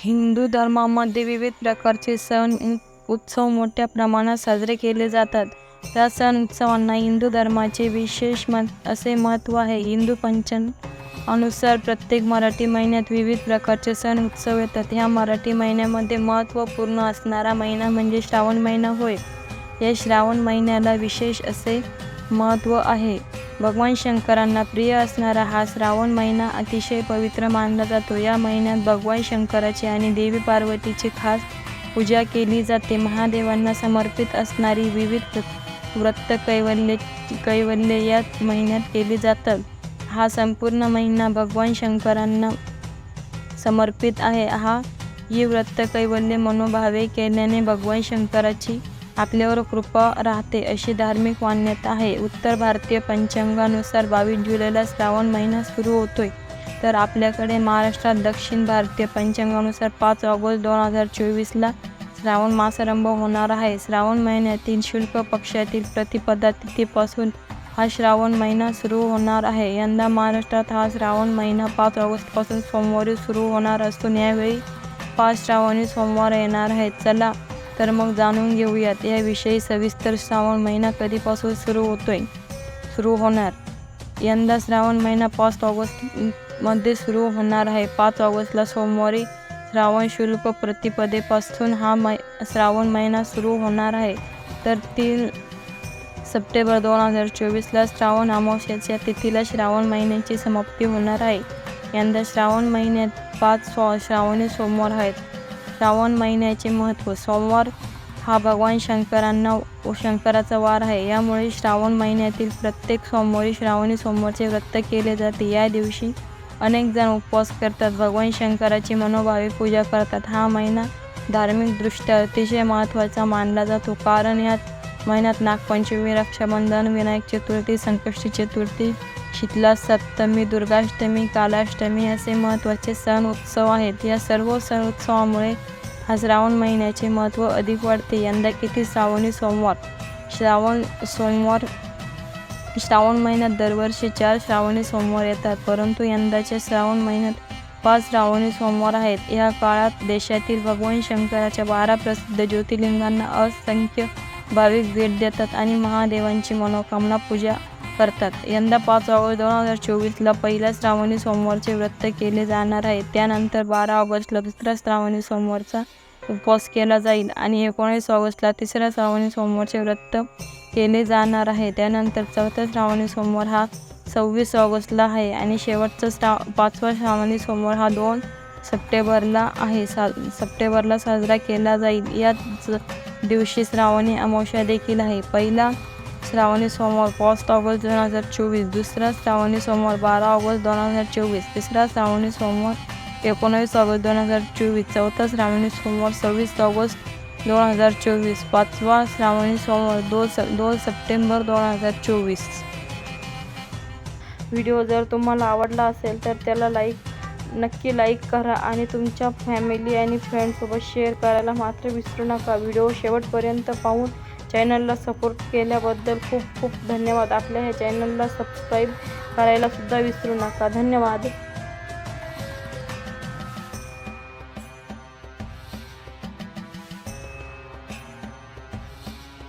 हिंदू धर्मामध्ये विविध प्रकारचे सण उत्सव मोठ्या प्रमाणात साजरे केले जातात. त्या सण उत्सवांना हिंदू धर्माचे विशेष असे महत्त्व आहे. हिंदू पंचांगानुसार प्रत्येक मराठी महिन्यात विविध प्रकारचे सण उत्सव येतात. ह्या मराठी महिन्यामध्ये महत्त्वपूर्ण असणारा महिना म्हणजे श्रावण महिना होय. या श्रावण महिन्याला विशेष असे महत्त्व आहे. भगवान शंकरांना प्रिय असणारा हा श्रावण महिना अतिशय पवित्र मानला जातो. या महिन्यात भगवान शंकराची आणि देवी पार्वतीची खास पूजा केली जाते. महादेवांना समर्पित असणारी विविध व्रत कैवल्ये या महिन्यात केली जातात. हा संपूर्ण महिना भगवान शंकरांना समर्पित आहे. ही व्रत कैवल्ये मनोभावे केल्याने भगवान शंकराची आपल्यावर कृपा राहते अशी धार्मिक मान्यता आहे. उत्तर भारतीय पंचांगानुसार 22 जुलैला श्रावण महिना सुरू होतोय, तर आपल्याकडे महाराष्ट्रात दक्षिण भारतीय पंचांगानुसार 5 ऑगस्ट 2024ला श्रावण मासारंभ होणार आहे. श्रावण महिन्यातील शुक्ल पक्षातील प्रतिपदा तिथीपासून हा श्रावण महिना सुरू होणार आहे. यंदा महाराष्ट्रात हा श्रावण महिना 5 ऑगस्टपासून सोमवारी सुरू होणार असून यावेळी 5 श्रावणी सोमवार येणार आहेत. चला तर मग जाणून घेऊयात याविषयी सविस्तर. श्रावण महिना कधीपासून सुरू होणार. यंदा श्रावण महिना 5 ऑगस्टमध्ये सुरू होणार आहे. 5 ऑगस्टला सोमवारी श्रावण शुक्ल प्रतिपदेपासून हा श्रावण महिना सुरू होणार आहे. तर 3 सप्टेंबर 2024ला श्रावण अमावस्येच्या तिथीला श्रावण महिन्याची समाप्ती होणार आहे. यंदा श्रावण महिन्यात 5 श्रावणी सोमवार आहेत. श्रावण महिन्याचे महत्त्व. सोमवार हा भगवान शंकराचा वार आहे. यामुळे श्रावण महिन्यातील प्रत्येक सोमवारी श्रावणी सोमवारचे व्रत केले जाते. या दिवशी अनेक जण उपवास करतात, भगवान शंकराची मनोभावे पूजा करतात. हा महिना धार्मिकदृष्ट्या अतिशय महत्त्वाचा मानला जातो, कारण या महिन्यात नागपंचमी, रक्षाबंधन, विनायक चतुर्थी, संकष्टी चतुर्थी, शीतला सप्तमी, दुर्गाष्टमी, कालाष्टमी असे महत्त्वाचे सण उत्सव आहेत. या सर्व सण उत्सवामुळे हा श्रावण महिन्याचे महत्त्व अधिक वाढते. यंदा किती श्रावणी सोमवार. श्रावण महिन्यात दरवर्षी 4 श्रावणी सोमवार येतात, परंतु यंदाच्या श्रावण महिन्यात 5 श्रावणी सोमवार आहेत. या काळात देशातील भगवान शंकराच्या 12 प्रसिद्ध ज्योतिर्लिंगांना असंख्य भाविक भेट देतात आणि महादेवांची मनोकामना पूजा करतात. यंदा 5 ऑगस्ट 2024ला पहिल्या श्रावणी सोमवारचे व्रत केले जाणार आहे. त्यानंतर 12 ऑगस्टला दुसऱ्या श्रावणी सोमवारचा उपवास केला जाईल आणि 19 ऑगस्टला तिसऱ्या श्रावणी सोमवारचे व्रत केले जाणार आहे. त्यानंतर चौथा श्रावणी सोमवार हा 26 ऑगस्टला आहे आणि शेवटचा 5वा श्रावणी सोमवार हा 2 सप्टेंबरला साजरा केला जाईल. याच दिवशी श्रावणी अमावस्या देखील आहे. पहिला श्रावणी सोमवार 5 ऑगस्ट 2024, दुसरा श्रावणी सोमवार 12 ऑगस्ट 2024, तिसरा श्रावणी सोमवार 19 ऑगस्ट 2024, चौथा श्रावणी सोमवार 26 ऑगस्ट 2024, 5वा श्रावणी सोमवार 2 सप्टेंबर 2024. व्हिडिओ जर तुम्हाला आवडला असेल तर त्याला नक्की लाईक करा आणि तुमच्या फॅमिली आणि फ्रेंड्ससोबत शेअर करायला मात्र विसरू नका. व्हिडिओ शेवटपर्यंत पाहून चॅनलला सपोर्ट केल्याबद्दल खूप खूप धन्यवाद. आपल्या ह्या चॅनलला सबस्क्राईब करायला सुद्धा विसरू नका. धन्यवाद.